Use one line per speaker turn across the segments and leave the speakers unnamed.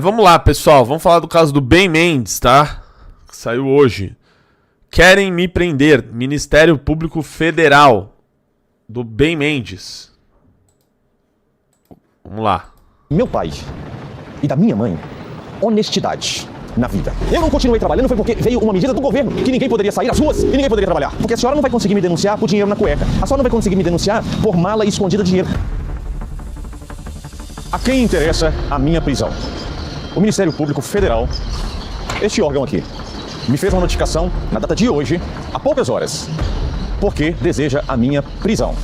Vamos lá, pessoal. Vamos falar do caso do Ben Mendes, tá? Que saiu hoje. Querem me prender. Ministério Público Federal. Do Ben Mendes. Vamos lá.
Meu pai e da minha mãe, honestidade na vida. Eu não continuei trabalhando foi porque veio uma medida do governo que ninguém poderia sair às ruas e ninguém poderia trabalhar. Porque a senhora não vai conseguir me denunciar por dinheiro na cueca. A senhora não vai conseguir me denunciar por mala escondida de dinheiro. A quem interessa a minha prisão? O Ministério Público Federal, este órgão aqui, me fez uma notificação na data de hoje, há poucas horas, porque deseja a minha prisão.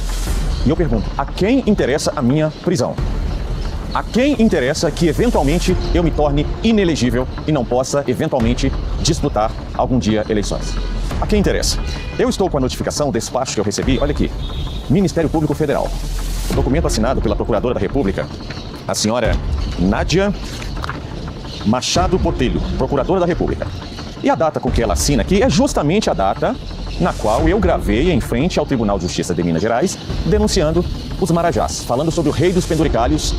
E eu pergunto, a quem interessa a minha prisão? A quem interessa que eventualmente eu me torne inelegível e não possa eventualmente disputar algum dia eleições? A quem interessa? Eu estou com a notificação, o despacho que eu recebi, olha aqui, Ministério Público Federal. O documento assinado pela Procuradora da República, a senhora Nádia Machado Botelho, Procuradora da República. E a data com que ela assina aqui é justamente a data na qual eu gravei em frente ao Tribunal de Justiça de Minas Gerais, denunciando os Marajás, falando sobre o rei dos penduricalhos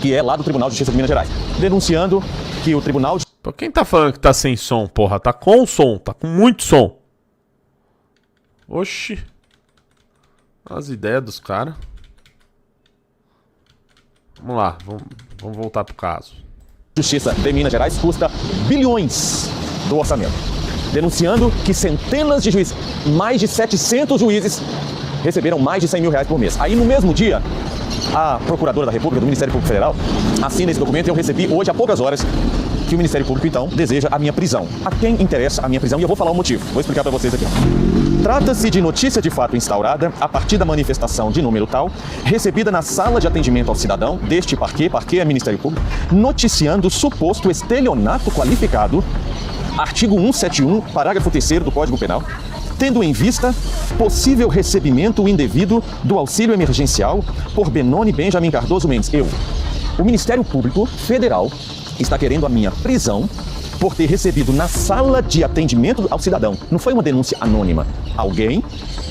que é lá do Tribunal de Justiça de Minas Gerais, denunciando que o Tribunal de...
Quem tá falando que tá sem som, porra? Tá com som, tá com muito som. Oxi. As ideias dos caras. Vamos lá, vamos voltar pro caso.
Justiça de Minas Gerais custa bilhões do orçamento, denunciando que centenas de juízes, mais de 700 juízes, receberam mais de 100 mil reais por mês. Aí no mesmo dia, a Procuradora da República, do Ministério Público Federal, assina esse documento e eu recebi hoje, há poucas horas, que o Ministério Público, então, deseja a minha prisão. A quem interessa a minha prisão? E eu vou falar o motivo. Vou explicar para vocês aqui. Trata-se de notícia de fato instaurada a partir da manifestação de número tal, recebida na sala de atendimento ao cidadão deste parquê é Ministério Público, noticiando suposto estelionato qualificado, artigo 171, parágrafo 3º do Código Penal, tendo em vista possível recebimento indevido do auxílio emergencial por Benoni Benjamin Cardoso Mendes. O Ministério Público Federal está querendo a minha prisão por ter recebido na sala de atendimento ao cidadão. Não foi uma denúncia anônima. Alguém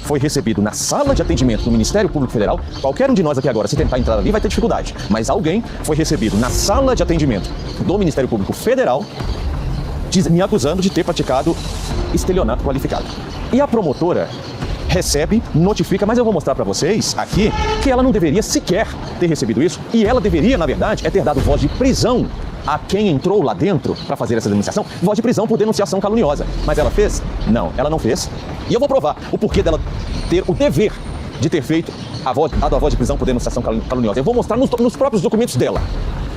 foi recebido na sala de atendimento do Ministério Público Federal. Qualquer um de nós aqui agora, se tentar entrar ali, vai ter dificuldade. Mas alguém foi recebido na sala de atendimento do Ministério Público Federal me acusando de ter praticado estelionato qualificado. E a promotora recebe, notifica, mas eu vou mostrar para vocês aqui que ela não deveria sequer ter recebido isso e ela deveria, na verdade, ter dado voz de prisão a quem entrou lá dentro para fazer essa denunciação, voz de prisão por denunciação caluniosa. Mas ela fez? Não, ela não fez. E eu vou provar o porquê dela ter o dever de ter feito dado a voz de prisão por denunciação caluniosa. Eu vou mostrar nos próprios documentos dela,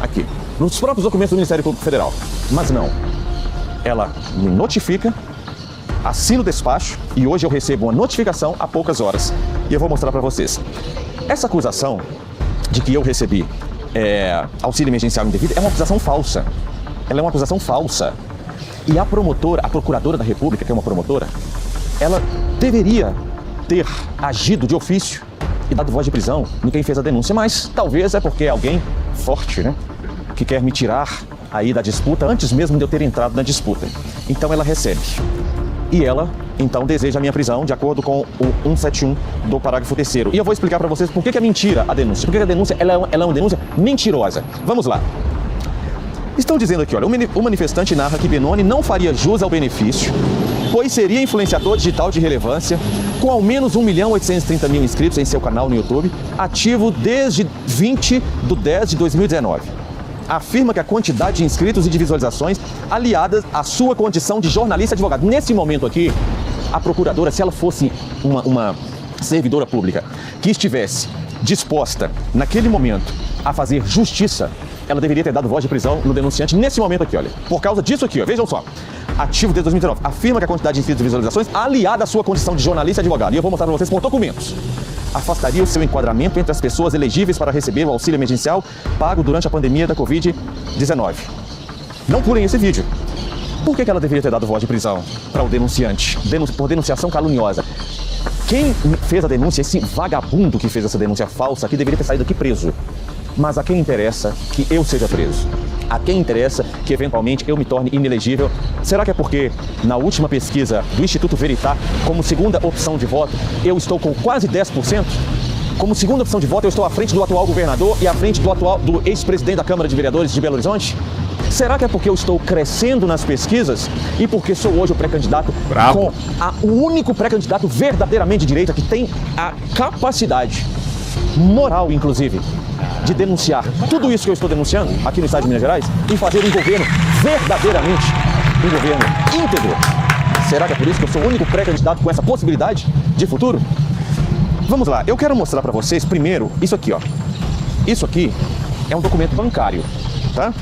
aqui, nos próprios documentos do Ministério Público Federal. Mas não, ela me notifica, assino o despacho e hoje eu recebo uma notificação há poucas horas. E eu vou mostrar para vocês. Essa acusação de que eu recebi auxílio emergencial indevido é uma acusação falsa. Ela é uma acusação falsa. E a promotora, a Procuradora da República, que é uma promotora, ela deveria ter agido de ofício e dado voz de prisão em quem fez a denúncia. Mas talvez é porque é alguém forte, né? Que quer me tirar aí da disputa antes mesmo de eu ter entrado na disputa. Então ela recebe. E ela, então, deseja a minha prisão de acordo com o 171 do parágrafo 3º. E eu vou explicar para vocês por que é mentira a denúncia. Por que a denúncia ela é uma denúncia mentirosa. Vamos lá. Estão dizendo aqui, olha, o manifestante narra que Benoni não faria jus ao benefício, pois seria influenciador digital de relevância, com ao menos 1.830.000 inscritos em seu canal no YouTube, ativo desde 20/10/2019. Afirma que a quantidade de inscritos e de visualizações aliadas à sua condição de jornalista e advogado. Nesse momento aqui, a procuradora, se ela fosse uma servidora pública que estivesse disposta, naquele momento, a fazer justiça, ela deveria ter dado voz de prisão no denunciante nesse momento aqui, olha. Por causa disso aqui, ó, vejam só. Ativo desde 2019. Afirma que a quantidade de inscritos e visualizações aliada à sua condição de jornalista e advogado. E eu vou mostrar para vocês por documentos. Afastaria o seu enquadramento entre as pessoas elegíveis para receber o auxílio emergencial pago durante a pandemia da Covid-19. Não pulem esse vídeo. Por que ela deveria ter dado voz de prisão para o denunciante? Por denunciação caluniosa. Quem fez a denúncia, esse vagabundo que fez essa denúncia falsa aqui, deveria ter saído aqui preso. Mas a quem interessa que eu seja preso? A quem interessa que eventualmente eu me torne inelegível? Será que é porque na última pesquisa do Instituto Veritá, como segunda opção de voto, eu estou com quase 10%? Como segunda opção de voto, eu estou à frente do atual governador e à frente do ex-presidente da Câmara de Vereadores de Belo Horizonte? Será que é porque eu estou crescendo nas pesquisas e porque sou hoje o pré-candidato o único pré-candidato verdadeiramente de direita que tem a capacidade moral, inclusive, de denunciar tudo isso que eu estou denunciando aqui no estado de Minas Gerais e fazer um governo verdadeiramente, um governo íntegro? Será que é por isso que eu sou o único pré-candidato com essa possibilidade de futuro? Vamos lá, eu quero mostrar para vocês primeiro isso aqui, ó. Isso aqui é um documento bancário, tá?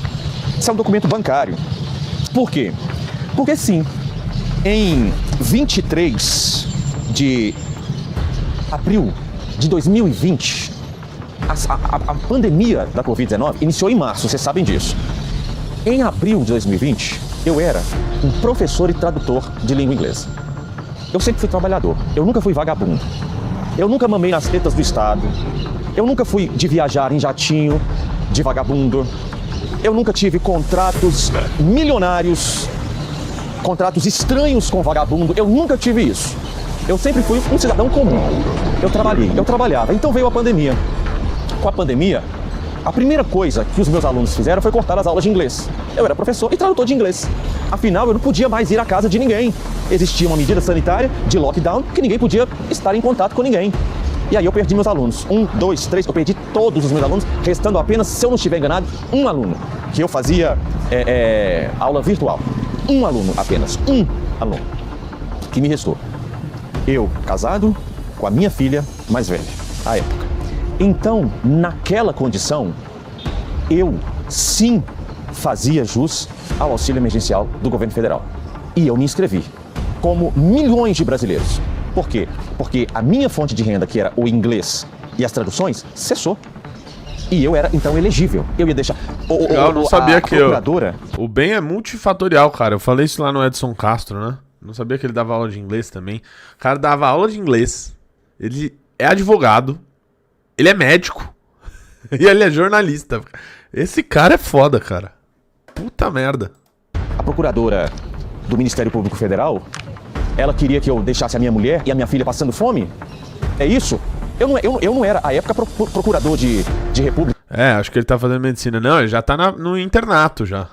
Isso é um documento bancário. Por quê? Porque sim, em 23 de abril de 2020, a pandemia da Covid-19 iniciou em março, vocês sabem disso. Em abril de 2020, eu era um professor e tradutor de língua inglesa. Eu sempre fui trabalhador, eu nunca fui vagabundo. Eu nunca mamei nas tetas do Estado. Eu nunca fui de viajar em jatinho de vagabundo. Eu nunca tive contratos milionários, contratos estranhos com vagabundo. Eu nunca tive isso. Eu sempre fui um cidadão comum. Eu trabalhava. Então veio a pandemia. Com a pandemia, a primeira coisa que os meus alunos fizeram foi cortar as aulas de inglês. Eu era professor e tradutor de inglês. Afinal, eu não podia mais ir à casa de ninguém. Existia uma medida sanitária de lockdown que ninguém podia estar em contato com ninguém. E aí eu perdi meus alunos. 1, 2, 3, eu perdi todos os meus alunos, restando apenas, se eu não estiver enganado, um aluno. Que eu fazia aula virtual. Um aluno apenas. Um aluno. Que me restou. Eu, casado, com a minha filha mais velha, à época. Então, naquela condição, eu sim fazia jus ao auxílio emergencial do governo federal. E eu me inscrevi, como milhões de brasileiros. Por quê? Porque a minha fonte de renda, que era o inglês e as traduções, cessou. E eu era, então, elegível. Eu ia deixar...
Eu não sabia que o bem é multifatorial, cara. Eu falei isso lá no Edson Castro, né? Não sabia que ele dava aula de inglês também. O cara dava aula de inglês. Ele é advogado. Ele é médico. E ele é jornalista. Esse cara é foda, cara. Puta merda.
A procuradora do Ministério Público Federal, ela queria que eu deixasse a minha mulher e a minha filha passando fome? É isso? Eu não era, à época, procurador de república.
Acho que ele tá fazendo medicina. Não, ele já tá no internato, já.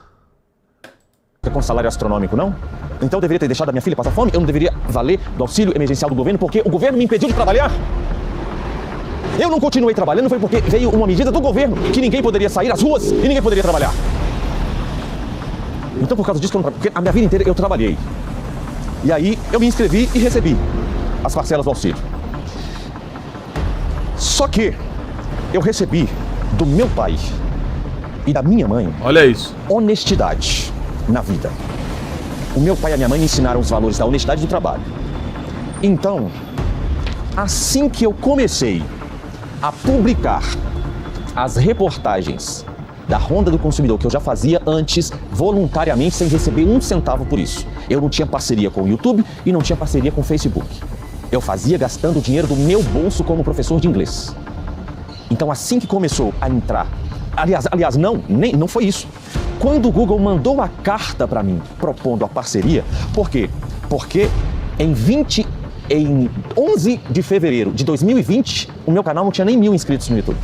Com salário astronômico, não? Então eu deveria ter deixado a minha filha passar fome? Eu não deveria valer do auxílio emergencial do governo porque o governo me impediu de trabalhar? Eu não continuei trabalhando, foi porque veio uma medida do governo que ninguém poderia sair às ruas e ninguém poderia trabalhar. Então, por causa disso, porque a minha vida inteira eu trabalhei. E aí, eu me inscrevi e recebi as parcelas do auxílio. Só que eu recebi do meu pai e da minha mãe...
Olha isso.
Honestidade na vida. O meu pai e a minha mãe me ensinaram os valores da honestidade do trabalho. Então, assim que eu comecei a publicar as reportagens da Ronda do Consumidor, que eu já fazia antes, voluntariamente, sem receber um centavo por isso. Eu não tinha parceria com o YouTube e não tinha parceria com o Facebook. Eu fazia gastando o dinheiro do meu bolso como professor de inglês. Então, assim que começou a entrar... Aliás, não foi isso. Quando o Google mandou a carta para mim, propondo a parceria, por quê? Porque em 11 de fevereiro de 2020, o meu canal não tinha nem 1000 inscritos no YouTube.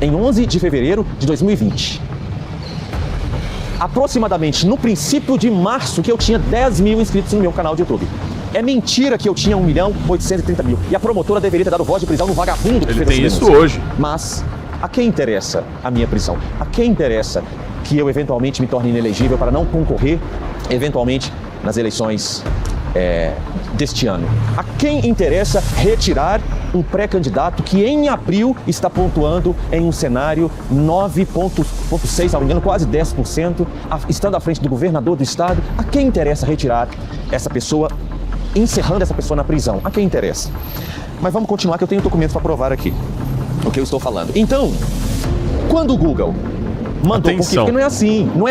Em 11 de fevereiro de 2020. Aproximadamente no princípio de março que eu tinha 10 mil inscritos no meu canal de YouTube. É mentira que eu tinha 1.830.000. E a promotora deveria ter dado voz de prisão no vagabundo que
ele
fez
tem
essa
isso
denúncia.
hoje.
Mas a quem interessa a minha prisão? A quem interessa que eu eventualmente me torne inelegível para não concorrer eventualmente nas eleições deste ano? A quem interessa retirar um pré-candidato que em abril está pontuando em um cenário 9,6%, se não me engano, quase 10%, estando à frente do governador do estado? A quem interessa retirar essa pessoa, encerrando essa pessoa na prisão? A quem interessa? Mas vamos continuar, que eu tenho documentos para provar aqui o que eu estou falando. Então, quando o Google mandou, porque não é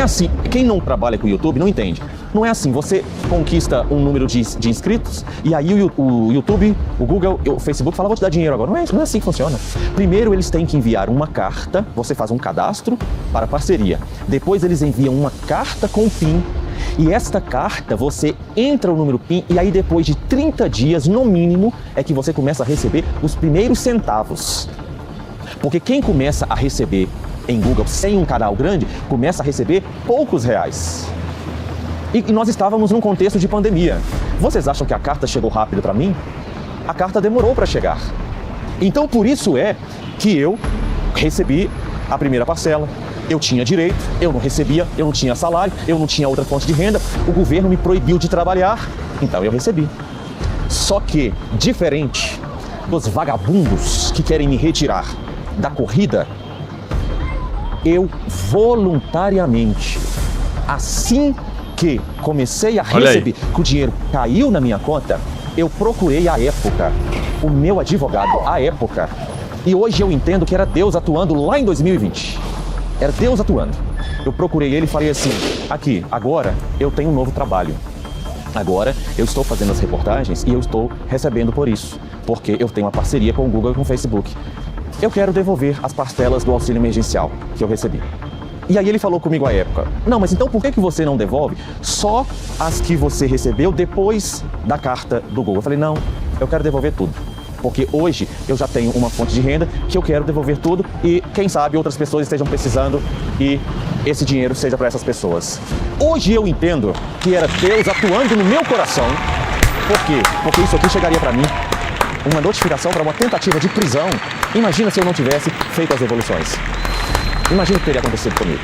assim. Quem não trabalha com o YouTube não entende. Não é assim, você conquista um número de inscritos e aí o YouTube, o Google, o Facebook fala, vou te dar dinheiro agora. Não é assim que funciona. Primeiro eles têm que enviar uma carta, você faz um cadastro para parceria. Depois eles enviam uma carta com PIN E esta carta, você entra o número PIN e aí depois de 30 dias, no mínimo, é que você começa a receber os primeiros centavos. Porque quem começa a receber em Google sem um canal grande, começa a receber poucos reais. E nós estávamos num contexto de pandemia. Vocês acham que a carta chegou rápido para mim? A carta demorou para chegar. Então por isso é que eu recebi a primeira parcela. Eu tinha direito, eu não recebia, eu não tinha salário, eu não tinha outra fonte de renda, o governo me proibiu de trabalhar, então eu recebi. Só que, diferente dos vagabundos que querem me retirar da corrida, eu voluntariamente, assim que comecei a receber, que o dinheiro caiu na minha conta, eu procurei à época o meu advogado, à época, e hoje eu entendo que era Deus atuando lá em 2020. Era Deus atuando. Eu procurei ele e falei assim, aqui, agora eu tenho um novo trabalho. Agora eu estou fazendo as reportagens e eu estou recebendo por isso, porque eu tenho uma parceria com o Google e com o Facebook. Eu quero devolver as parcelas do auxílio emergencial que eu recebi. E aí ele falou comigo à época, não, mas então por que você não devolve só as que você recebeu depois da carta do Google? Eu falei, não, eu quero devolver tudo. Porque hoje eu já tenho uma fonte de renda que eu quero devolver tudo e quem sabe outras pessoas estejam precisando e esse dinheiro seja para essas pessoas. Hoje eu entendo que era Deus atuando no meu coração. Por quê? Porque isso aqui chegaria para mim uma notificação para uma tentativa de prisão. Imagina se eu não tivesse feito as devoluções. Imagina o que teria acontecido comigo.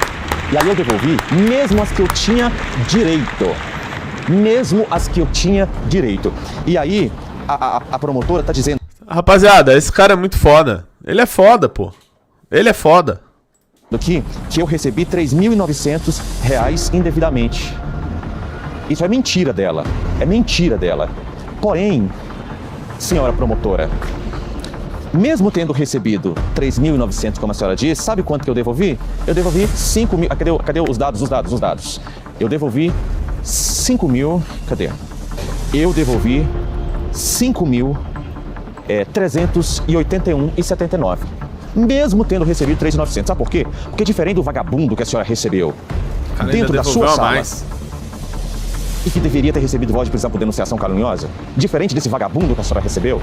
E aí eu devolvi mesmo as que eu tinha direito. Mesmo as que eu tinha direito. E aí a promotora tá dizendo...
Rapaziada, esse cara é muito foda. Ele é foda, pô. Ele é foda.
Que eu recebi R$3.900 indevidamente. Isso é mentira dela. É mentira dela. Porém, senhora promotora, mesmo tendo recebido 3.900, como a senhora disse, sabe quanto que eu devolvi? Eu devolvi 5 mil... Cadê os dados? Os dados. Eu devolvi 5 mil... Cadê? Eu devolvi 5.381,79. Mesmo tendo recebido 3.900. Sabe por quê? Porque diferente do vagabundo que a senhora recebeu dentro da sua sala e que deveria ter recebido voz de prisão por denunciação caluniosa, diferente desse vagabundo que a senhora recebeu,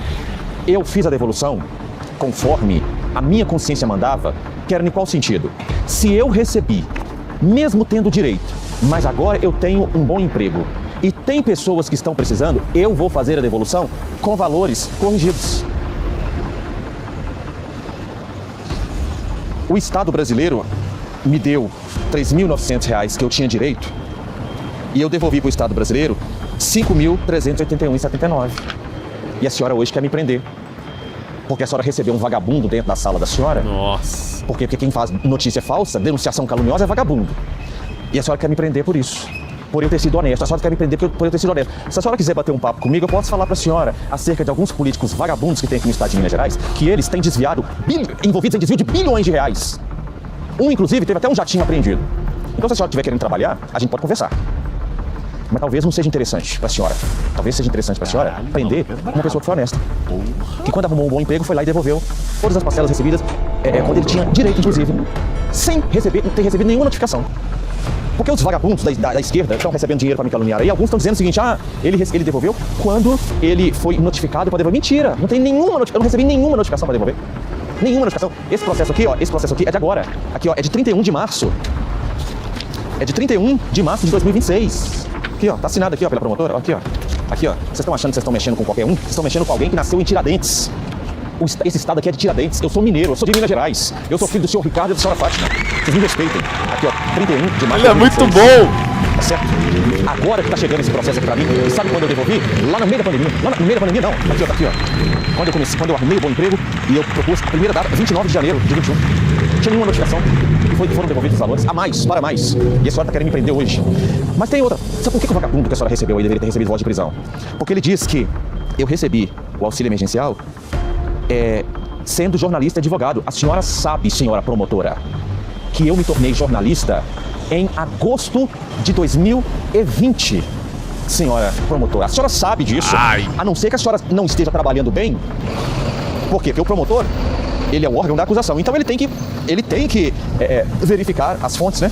eu fiz a devolução conforme a minha consciência mandava, que era em qual sentido? Se eu recebi, mesmo tendo direito, mas agora eu tenho um bom emprego e tem pessoas que estão precisando, eu vou fazer a devolução com valores corrigidos. O Estado brasileiro me deu R$3.900 que eu tinha direito e eu devolvi para o Estado brasileiro 5.381,79. E a senhora hoje quer me prender. Porque a senhora recebeu um vagabundo dentro da sala da senhora.
Nossa.
Porque quem faz notícia falsa, denunciação caluniosa é vagabundo. E a senhora quer me prender por isso. Por eu ter sido honesto. A senhora quer me prender por eu ter sido honesto. Se a senhora quiser bater um papo comigo, eu posso falar para a senhora acerca de alguns políticos vagabundos que tem aqui no estado de Minas Gerais, que eles têm desviado, envolvidos em desvio de bilhões de reais. Um, inclusive, teve até um jatinho apreendido. Então, se a senhora estiver querendo trabalhar, a gente pode conversar. Mas talvez não seja interessante para a senhora. Talvez seja interessante para a senhora prender uma pessoa que foi honesta. Que quando arrumou um bom emprego, foi lá e devolveu todas as parcelas recebidas, quando ele tinha direito, inclusive, sem ter recebido nenhuma notificação. Porque os vagabundos da esquerda estão recebendo dinheiro para me caluniar. E alguns estão dizendo o seguinte, ele devolveu quando ele foi notificado para devolver. Mentira, não tem nenhuma notificação, eu não recebi nenhuma notificação para devolver. Nenhuma notificação. Esse processo aqui é de agora. Aqui, ó, é de 31 de março. É de 31 de março de 2026. Aqui, ó, tá assinado aqui, ó, pela promotora. Aqui, ó. Aqui, ó. Vocês estão achando que vocês estão mexendo com qualquer um? Vocês estão mexendo com alguém que nasceu em Tiradentes. Esse estado aqui é de Tiradentes. Eu sou mineiro, eu sou de Minas Gerais. Eu sou filho do senhor Ricardo e da senhora Fátima. Vocês me respeitem. Aqui, ó, 31 de março.
Ele é muito bom!
Tá certo? Agora que tá chegando esse processo aqui pra mim, e sabe quando eu devolvi? Lá no meio da pandemia. Lá no meio da pandemia, não. Aqui, ó, tá aqui, ó. Quando eu arrumei o bom emprego e eu propus a primeira data, 29 de janeiro de 21. Não tinha nenhuma notificação e foram devolvidos os valores a mais, para mais. E a senhora tá querendo me prender hoje. Mas tem outra. Sabe por que o vagabundo que a senhora recebeu aí deveria ter recebido voz de prisão? Porque ele diz que eu recebi o auxílio emergencial sendo jornalista e advogado. A senhora sabe, senhora promotora, que eu me tornei jornalista em agosto de 2020. Senhora promotora, a senhora sabe disso. A não ser que a senhora não esteja trabalhando bem. Por quê? Porque o promotor, ele é o órgão da acusação. Então ele tem que verificar as fontes, né?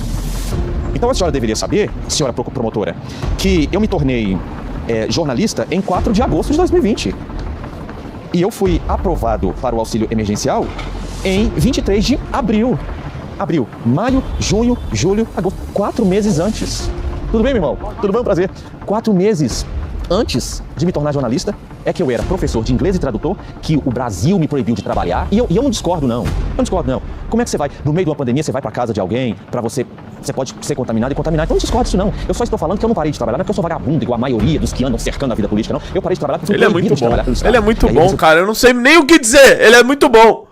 Então a senhora deveria saber, senhora promotora, que eu me tornei jornalista em 4 de agosto de 2020. E eu fui aprovado para o auxílio emergencial em 23 de abril. Abril, maio, junho, julho, agosto. 4 meses antes. Tudo bem, meu irmão? Tudo bem? Prazer. 4 meses antes de me tornar jornalista, é que eu era professor de inglês e tradutor, que o Brasil me proibiu de trabalhar. E eu não discordo, não. Eu não discordo, não. Como é que você vai, no meio de uma pandemia, você vai pra casa de alguém, pra você pode ser contaminado e contaminar. Então eu não discordo disso, não. Eu só estou falando que eu não parei de trabalhar, não é porque eu sou vagabundo, igual a maioria dos que andam cercando a vida política, não. Eu parei de trabalhar porque
ele é muito bom. Ele é muito bom, cara. Eu não sei nem o que dizer. Ele é muito bom.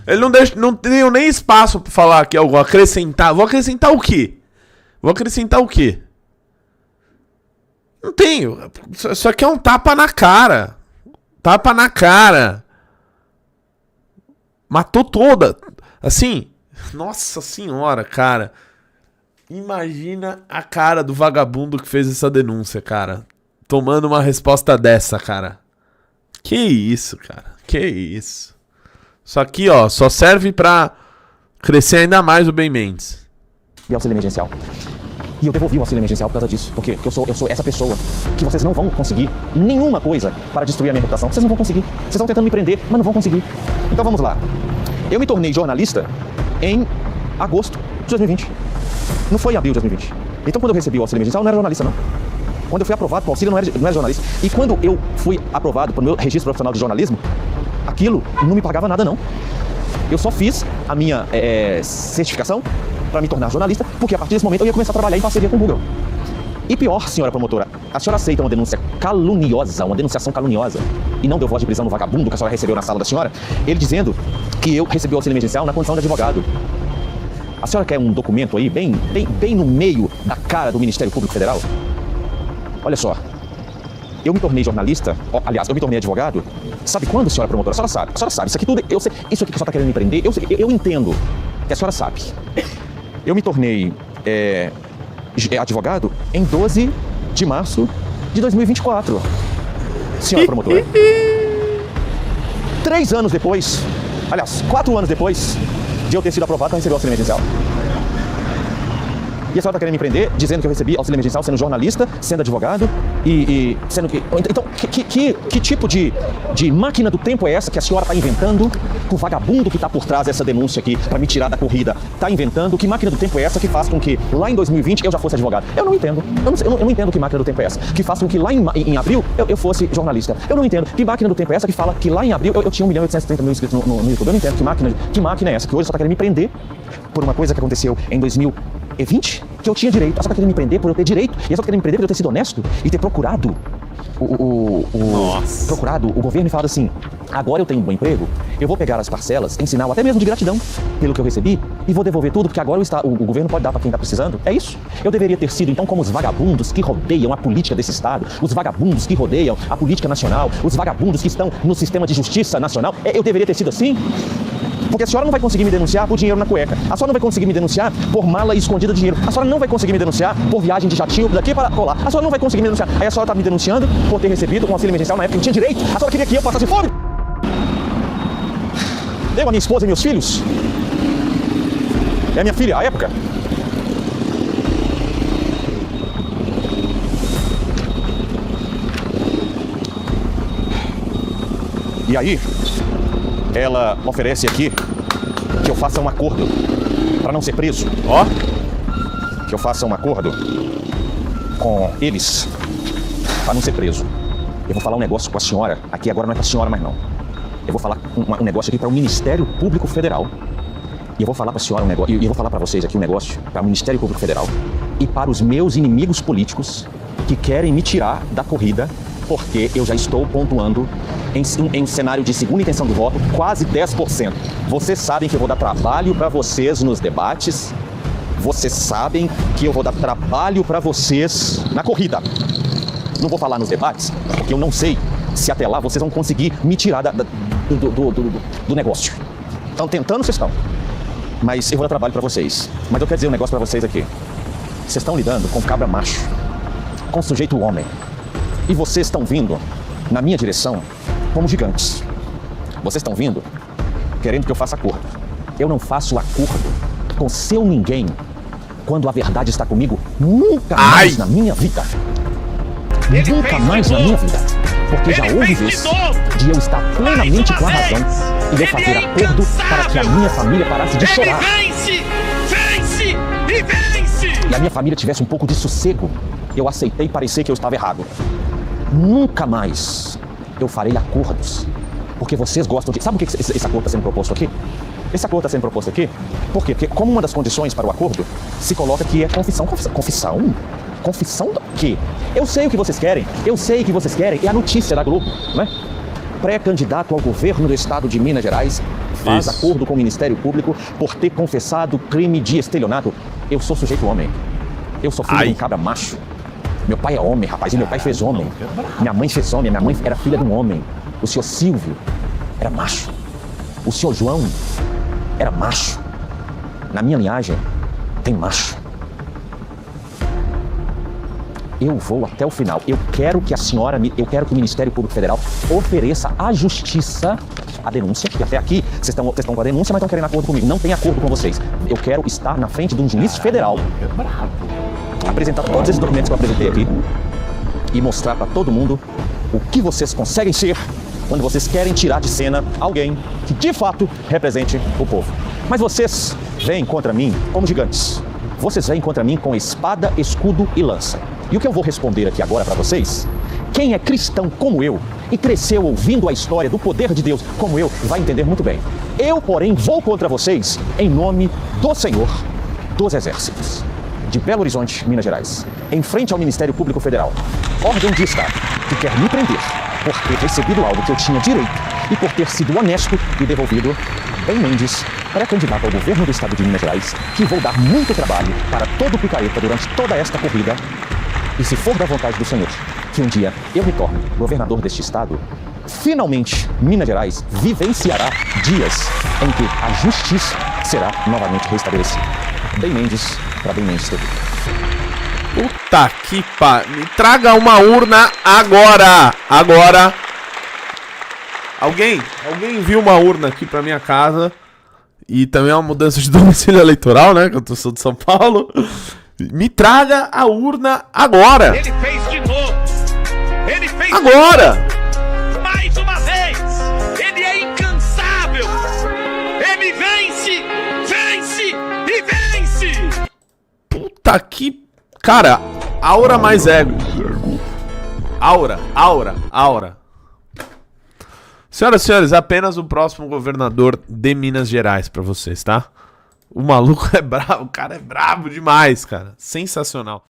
Ele não tem nem espaço pra falar aqui algo, acrescentar. Vou acrescentar o quê? Não tenho. Isso aqui é um tapa na cara. Tapa na cara. Matou toda. Assim, nossa senhora, cara. Imagina a cara do vagabundo que fez essa denúncia, cara. Tomando uma resposta dessa, cara. Que isso, cara. Que isso. Isso aqui, ó, só serve pra crescer ainda mais o Ben Mendes.
E auxílio emergencial. E eu devolvi o auxílio emergencial por causa disso. Porque eu sou essa pessoa que vocês não vão conseguir nenhuma coisa para destruir a minha reputação. Vocês não vão conseguir. Vocês estão tentando me prender, mas não vão conseguir. Então vamos lá. Eu me tornei jornalista em agosto de 2020. Não foi em abril de 2020. Então quando eu recebi o auxílio emergencial, eu não era jornalista, não. Quando eu fui aprovado para o auxílio, eu não era jornalista. E quando eu fui aprovado para o meu registro profissional de jornalismo, aquilo não me pagava nada, não. Eu só fiz a minha certificação para me tornar jornalista, porque a partir desse momento eu ia começar a trabalhar em parceria com o Google. E pior, senhora promotora, a senhora aceita uma denúncia caluniosa, uma denunciação caluniosa, e não deu voz de prisão no vagabundo que a senhora recebeu na sala da senhora, ele dizendo que eu recebi o auxílio emergencial na condição de advogado. A senhora quer um documento aí, bem no meio da cara do Ministério Público Federal? Olha só, eu me tornei jornalista, aliás, eu me tornei advogado, sabe quando, senhora promotora? A senhora sabe, isso aqui tudo, eu sei, isso aqui que a senhora está querendo me prender, eu entendo que a senhora sabe. Eu me tornei advogado em 12 de março de 2024, senhora promotora. 3 anos depois, aliás, 4 anos depois de eu ter sido aprovado para receber o auxílio emergencial. E a senhora está querendo me prender, dizendo que eu recebi auxílio emergencial sendo jornalista, sendo advogado e sendo que... Então, que tipo de máquina do tempo é essa que a senhora está inventando? Que o vagabundo que está por trás dessa denúncia aqui, para me tirar da corrida, está inventando? Que máquina do tempo é essa que faz com que lá em 2020 eu já fosse advogado? Eu não entendo. Eu não entendo que máquina do tempo é essa. Que faz com que lá em abril eu fosse jornalista. Eu não entendo. Que máquina do tempo é essa que fala que lá em abril eu tinha 1.830.000 inscritos no YouTube? Eu não entendo. Que máquina é essa? Que hoje só está querendo me prender por uma coisa que aconteceu em 2020, que eu tinha direito. A senhora tá querendo me prender por eu ter direito. E a senhora tá querendo me prender por eu ter sido honesto e ter procurado procurado o governo e falado assim: agora eu tenho um bom emprego, eu vou pegar as parcelas em sinal até mesmo de gratidão pelo que eu recebi e vou devolver tudo, porque agora o governo pode dar para quem está precisando. É isso. Eu deveria ter sido então como os vagabundos que rodeiam a política desse estado, os vagabundos que rodeiam a política nacional, os vagabundos que estão no sistema de justiça nacional. Eu deveria ter sido assim? Porque a senhora não vai conseguir me denunciar por dinheiro na cueca. A senhora não vai conseguir me denunciar por mala escondida de dinheiro. A senhora não vai conseguir me denunciar por viagem de jatinho daqui para colar. A senhora não vai conseguir me denunciar. Aí a senhora tá me denunciando por ter recebido um auxílio emergencial na época que eu tinha direito. A senhora queria que eu passasse fome? Eu, a minha esposa e meus filhos? É a minha filha, à época. E aí, ela oferece aqui que eu faça um acordo para não ser preso. Ó, que eu faça um acordo com eles para não ser preso. Eu vou falar um negócio com a senhora, aqui agora não é para a senhora mais não. Eu vou falar um negócio aqui para o Ministério Público Federal. E eu vou falar para a senhora um negócio, e eu vou falar para vocês aqui um negócio para o Ministério Público Federal e para os meus inimigos políticos que querem me tirar da corrida, porque eu já estou pontuando em um cenário de segunda intenção do voto, quase 10%. Vocês sabem que eu vou dar trabalho para vocês nos debates. Vocês sabem que eu vou dar trabalho para vocês na corrida. Não vou falar nos debates, porque eu não sei se até lá vocês vão conseguir me tirar do negócio. Estão tentando, vocês estão. Mas eu vou dar trabalho para vocês. Mas eu quero dizer um negócio para vocês aqui. Vocês estão lidando com cabra macho, com sujeito homem. E vocês estão vindo na minha direção como gigantes. Vocês estão vindo querendo que eu faça acordo. Eu não faço acordo com seu ninguém quando a verdade está comigo, nunca mais na minha vida. Nunca mais na minha vida. Porque já houve vez de eu estar plenamente com a razão e eu fazer acordo para que a minha família parasse de chorar. E a minha família tivesse um pouco de sossego. Eu aceitei parecer que eu estava errado. Nunca mais eu farei acordos. Porque vocês gostam de... Sabe por que esse acordo está sendo proposto aqui? Esse acordo está sendo proposto aqui? Por quê? Porque como uma das condições para o acordo, se coloca que é confissão. Confissão? Confissão do quê? Eu sei o que vocês querem. Eu sei o que vocês querem. É a notícia da Globo, não é? Pré-candidato ao governo do estado de Minas Gerais faz acordo com o Ministério Público por ter confessado crime de estelionato. Eu sou sujeito homem. Eu sou filho de um cabra macho. Meu pai é homem, rapaz, e meu pai fez homem. Minha mãe fez homem, minha mãe era filha de um homem. O senhor Silvio era macho. O senhor João era macho. Na minha linhagem tem macho. Eu vou até o final. Eu quero que eu quero que o Ministério Público Federal ofereça à justiça a denúncia, porque até aqui vocês estão com a denúncia, mas estão querendo acordo comigo. Não tem acordo com vocês. Eu quero estar na frente de um juiz federal, apresentar todos esses documentos que eu apresentei aqui e mostrar para todo mundo o que vocês conseguem ser quando vocês querem tirar de cena alguém que de fato represente o povo. Mas vocês vêm contra mim como gigantes. Vocês vêm contra mim com espada, escudo e lança. E o que eu vou responder aqui agora para vocês? Quem é cristão como eu e cresceu ouvindo a história do poder de Deus como eu, vai entender muito bem. Eu, porém, vou contra vocês em nome do Senhor dos Exércitos, de Belo Horizonte, Minas Gerais, em frente ao Ministério Público Federal, órgão de Estado que quer me prender por ter recebido algo que eu tinha direito e por ter sido honesto e devolvido. Ben Mendes, pré-candidato ao governo do estado de Minas Gerais, que vou dar muito trabalho para todo o picareta durante toda esta corrida. E se for da vontade do Senhor, que um dia eu me torne governador deste estado, finalmente Minas Gerais vivenciará dias em que a justiça será novamente restabelecida. Ben Mendes para Ben Mendes TV.
Puta que pariu. Me traga uma urna agora. Agora. Alguém viu uma urna aqui pra minha casa. E também é uma mudança de domicílio eleitoral, né? Que eu sou de São Paulo. Me traga a urna agora.
Ele fez de novo. Ele fez
agora.
Mais uma vez. Ele é incansável. Ele vence, vence e vence.
Puta que... Cara, aura mais ego. Aura. Senhoras e senhores, apenas o próximo governador de Minas Gerais pra vocês, tá? O maluco é bravo, o cara é brabo demais, cara. Sensacional.